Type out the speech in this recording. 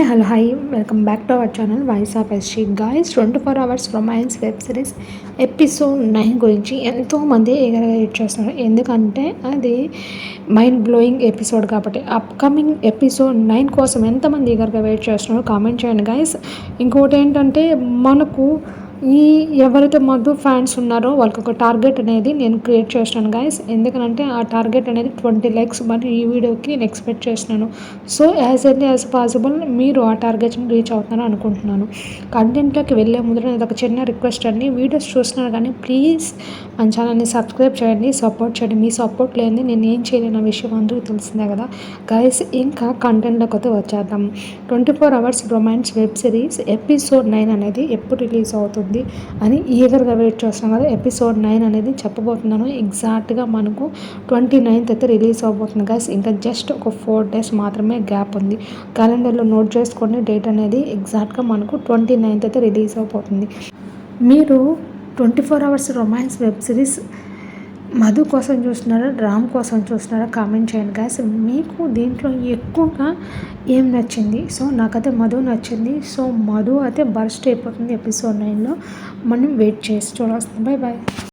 Hello hi welcome back to our channel voice of SG guys 24 hours romance web series episode 9 గురించి ఎంతోమంది ఎగరగా wait చేస్తున్నారు. ఎందుకంటే అది mind blowing episode కాబట్టి upcoming episode 9 కోసం ఎంతమంది ఎగరగా వెయిట్ చేస్తున్నారో కామెంట్ చేయండి గాయస్. ఇంకోటి ఏంటంటే మనకు ఎవరైతే మధు ఫ్యాన్స్ ఉన్నారో వాళ్ళకి ఒక టార్గెట్ అనేది నేను క్రియేట్ చేస్తున్నాను గాయస్. ఎందుకంటే ఆ టార్గెట్ అనేది 20 లైక్స్ మరి ఈ వీడియోకి నేను ఎక్స్పెక్ట్ చేస్తున్నాను. So as early as possible మీరు ఆ టార్గెట్ని రీచ్ అవుతున్నారని అనుకుంటున్నాను. కంటెంట్లోకి వెళ్ళే ముందు నేను ఒక చిన్న రిక్వెస్ట్ అండి, వీడియోస్ చూస్తున్నారు కానీ ప్లీజ్ మన ఛానల్ని సబ్స్క్రైబ్ చేయండి, సపోర్ట్ చేయండి. మీ సపోర్ట్ లేని నేను ఏం చేయలేని విషయం అందరికీ తెలిసిందే కదా గైస్. ఇంకా కంటెంట్లోకి అయితే వచ్చేద్దాం. 24 hours romance web series episode 9 అనేది ఎప్పుడు రిలీజ్ అవుతుంది అని ఈగర్గా వెయిట్ చేస్తున్నాం కదా. ఎపిసోడ్ 9 అనేది చెప్పబోతున్నాను. ఎగ్జాక్ట్గా మనకు 29th అయితే రిలీజ్ అవబోతుంది గైస్. ఇంకా జస్ట్ ఒక 4 days మాత్రమే గ్యాప్ ఉంది. క్యాలెండర్లో నోట్ చేసుకోండి, డేట్ అనేది ఎగ్జాక్ట్గా మనకు 29th అయితే రిలీజ్ అవబోతుంది. మీరు 24 hours romance web series Madhu కోసం చూస్తున్నారా, రామ్ కోసం చూస్తున్నారా కామెంట్ చేయండి గాయస్. మీకు దీంట్లో ఎక్కువగా ఏం నచ్చింది? సో నాకైతే మధు నచ్చింది. సో మధు అయితే బర్స్ట్ అయిపోతుంది ఎపిసోడ్ 9లో. మనం వెయిట్ చేసి చూడాల్సింది. Bye bye.